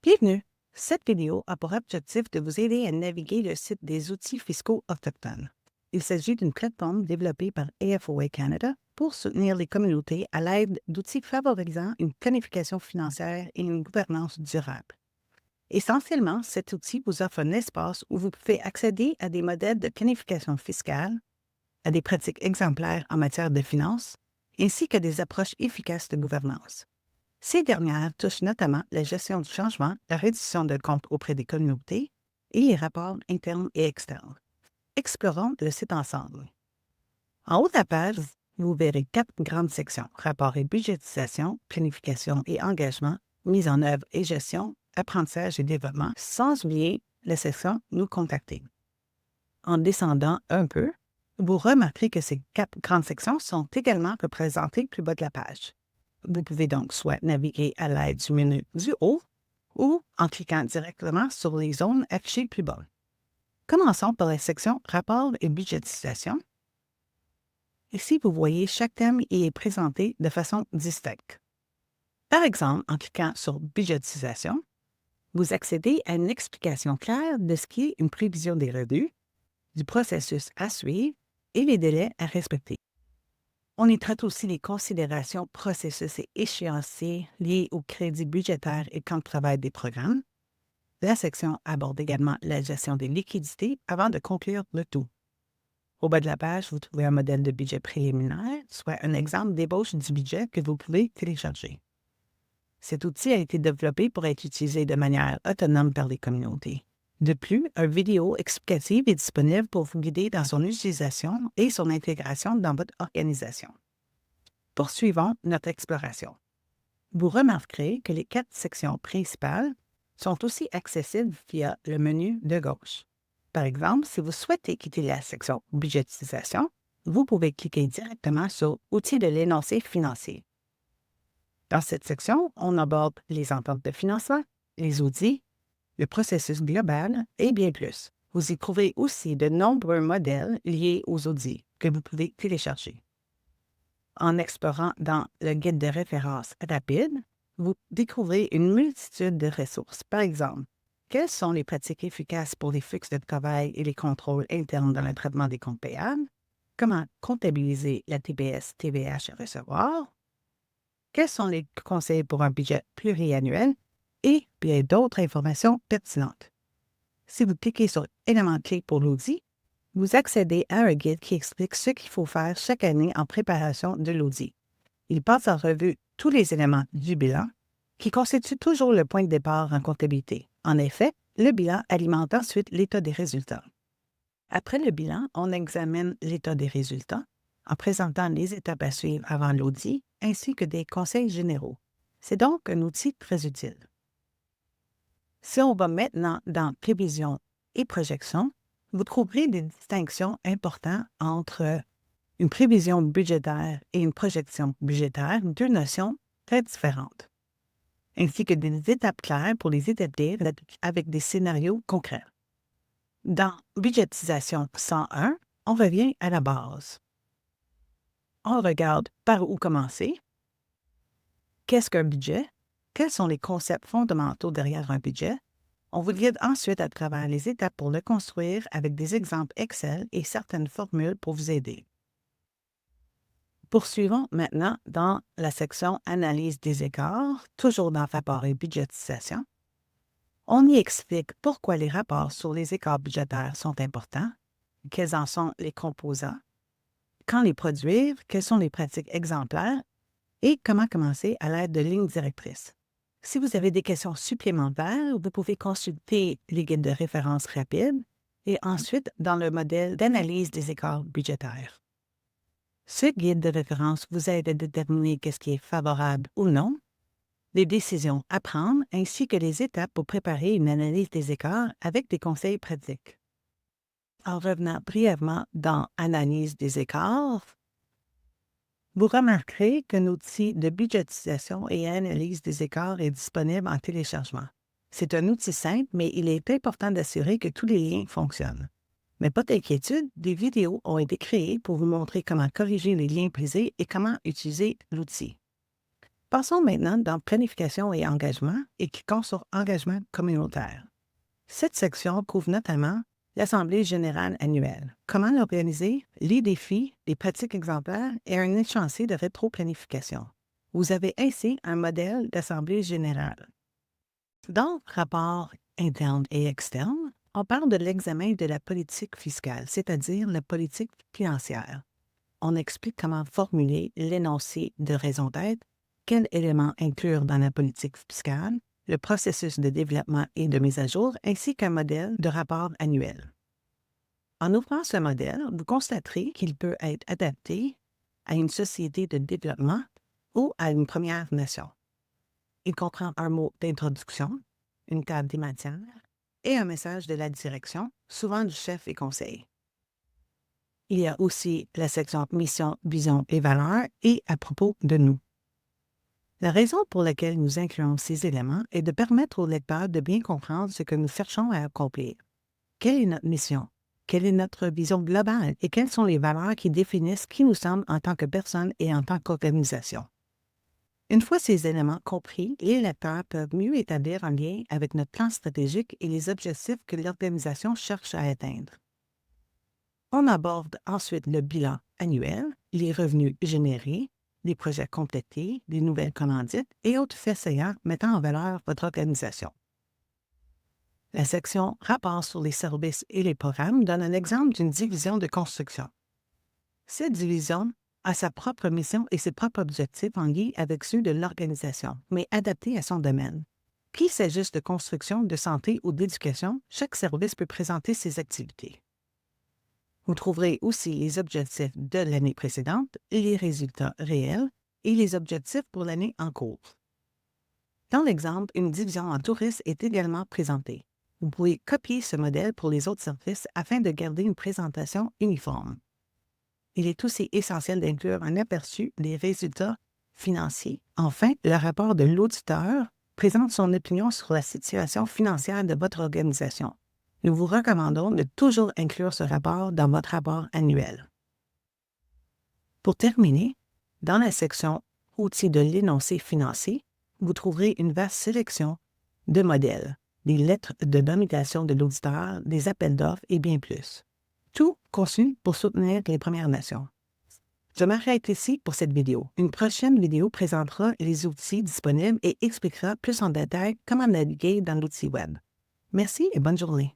Bienvenue! Cette vidéo a pour objectif de vous aider à naviguer le site des outils fiscaux autochtones. Il s'agit d'une plateforme développée par AFOA Canada pour soutenir les communautés à l'aide d'outils favorisant une planification financière et une gouvernance durable. Essentiellement, cet outil vous offre un espace où vous pouvez accéder à des modèles de planification fiscale, à des pratiques exemplaires en matière de finances, ainsi que des approches efficaces de gouvernance. Ces dernières touchent notamment la gestion du changement, la reddition de comptes auprès des communautés et les rapports internes et externes. Explorons le site ensemble. En haut de la page, vous verrez 4 grandes sections: rapports et budgétisation, planification et engagement, mise en œuvre et gestion, apprentissage et développement, sans oublier la section Nous contacter. En descendant un peu, vous remarquerez que ces 4 grandes sections sont également représentées plus bas de la page. Vous pouvez donc soit naviguer à l'aide du menu du haut ou en cliquant directement sur les zones affichées plus bas. Commençons par la section Rapports et budgétisation. Ici, vous voyez chaque thème y est présenté de façon distincte. Par exemple, en cliquant sur Budgétisation, vous accédez à une explication claire de ce qui est une prévision des revenus, du processus à suivre et les délais à respecter. On y traite aussi les considérations, processus et échéanciers liés au crédit budgétaire et camp de travail des programmes. La section aborde également la gestion des liquidités avant de conclure le tout. Au bas de la page, vous trouvez un modèle de budget préliminaire, soit un exemple d'ébauche du budget que vous pouvez télécharger. Cet outil a été développé pour être utilisé de manière autonome par les communautés. De plus, une vidéo explicative est disponible pour vous guider dans son utilisation et son intégration dans votre organisation. Poursuivons notre exploration. Vous remarquerez que les 4 sections principales sont aussi accessibles via le menu de gauche. Par exemple, si vous souhaitez quitter la section Budgétisation, vous pouvez cliquer directement sur Outils de l'énoncé financier. Dans cette section, on aborde les ententes de financement, les audits, le processus global et bien plus. Vous y trouverez aussi de nombreux modèles liés aux audits que vous pouvez télécharger. En explorant dans le guide de référence rapide, vous découvrez une multitude de ressources. Par exemple, quelles sont les pratiques efficaces pour les flux de travail et les contrôles internes dans le traitement des comptes payables? Comment comptabiliser la TPS, TVH à recevoir? Quels sont les conseils pour un budget pluriannuel? Et bien d'autres informations pertinentes. Si vous cliquez sur Éléments clés pour l'audit, vous accédez à un guide qui explique ce qu'il faut faire chaque année en préparation de l'audit. Il passe en revue tous les éléments du bilan, qui constitue toujours le point de départ en comptabilité. En effet, le bilan alimente ensuite l'état des résultats. Après le bilan, on examine l'état des résultats en présentant les étapes à suivre avant l'audit ainsi que des conseils généraux. C'est donc un outil très utile. Si on va maintenant dans Prévision et projection, vous trouverez des distinctions importantes entre une prévision budgétaire et une projection budgétaire, 2 notions très différentes, ainsi que des étapes claires pour les établir avec des scénarios concrets. Dans Budgétisation 101, on revient à la base. On regarde par où commencer, qu'est-ce qu'un budget, quels sont les concepts fondamentaux derrière un budget. On vous guide ensuite à travers les étapes pour le construire avec des exemples Excel et certaines formules pour vous aider. Poursuivons maintenant dans la section Analyse des écarts, toujours dans Rapports et budgétisation. On y explique pourquoi les rapports sur les écarts budgétaires sont importants, quels en sont les composants, quand les produire, quelles sont les pratiques exemplaires et comment commencer à l'aide de lignes directrices. Si vous avez des questions supplémentaires, vous pouvez consulter les guides de référence rapides et ensuite dans le modèle d'analyse des écarts budgétaires. Ce guide de référence vous aide à déterminer qu'est-ce qui est favorable ou non, les décisions à prendre ainsi que les étapes pour préparer une analyse des écarts avec des conseils pratiques. En revenant brièvement dans Analyse des écarts, vous remarquerez qu'un outil de budgétisation et analyse des écarts est disponible en téléchargement. C'est un outil simple, mais il est important d'assurer que tous les liens fonctionnent. Mais pas d'inquiétude, des vidéos ont été créées pour vous montrer comment corriger les liens brisés et comment utiliser l'outil. Passons maintenant dans planification et engagement et cliquons sur engagement communautaire. Cette section couvre notamment l'Assemblée générale annuelle, comment l'organiser, les défis, les pratiques exemplaires et un échéancier de rétro-planification. Vous avez ainsi un modèle d'Assemblée générale. Dans le rapport interne et externe, on parle de l'examen de la politique fiscale, c'est-à-dire la politique financière. On explique comment formuler l'énoncé de raison d'être, quels éléments inclure dans la politique fiscale, le processus de développement et de mise à jour, ainsi qu'un modèle de rapport annuel. En ouvrant ce modèle, vous constaterez qu'il peut être adapté à une société de développement ou à une Première Nation. Il comprend un mot d'introduction, une table des matières et un message de la direction, souvent du chef et conseil. Il y a aussi la section mission, vision et valeurs et à propos de nous. La raison pour laquelle nous incluons ces éléments est de permettre au lecteur de bien comprendre ce que nous cherchons à accomplir. Quelle est notre mission? Quelle est notre vision globale et quelles sont les valeurs qui définissent qui nous sommes en tant que personne et en tant qu'organisation? Une fois ces éléments compris, les lecteurs peuvent mieux établir un lien avec notre plan stratégique et les objectifs que l'organisation cherche à atteindre. On aborde ensuite le bilan annuel, les revenus générés, les projets complétés, les nouvelles commandites et autres faits saillants mettant en valeur votre organisation. La section Rapport sur les services et les programmes donne un exemple d'une division de construction. Cette division a sa propre mission et ses propres objectifs en lien avec ceux de l'organisation, mais adaptés à son domaine. Qu'il s'agisse de construction, de santé ou d'éducation, chaque service peut présenter ses activités. Vous trouverez aussi les objectifs de l'année précédente, les résultats réels et les objectifs pour l'année en cours. Dans l'exemple, une division en tourisme est également présentée. Vous pouvez copier ce modèle pour les autres services afin de garder une présentation uniforme. Il est aussi essentiel d'inclure un aperçu des résultats financiers. Enfin, le rapport de l'auditeur présente son opinion sur la situation financière de votre organisation. Nous vous recommandons de toujours inclure ce rapport dans votre rapport annuel. Pour terminer, dans la section « Outils de l'énoncé financier », vous trouverez une vaste sélection de modèles, des lettres de nomination de l'auditeur, des appels d'offres et bien plus. Tout conçu pour soutenir les Premières Nations. Je m'arrête ici pour cette vidéo. Une prochaine vidéo présentera les outils disponibles et expliquera plus en détail comment naviguer dans l'outil web. Merci et bonne journée.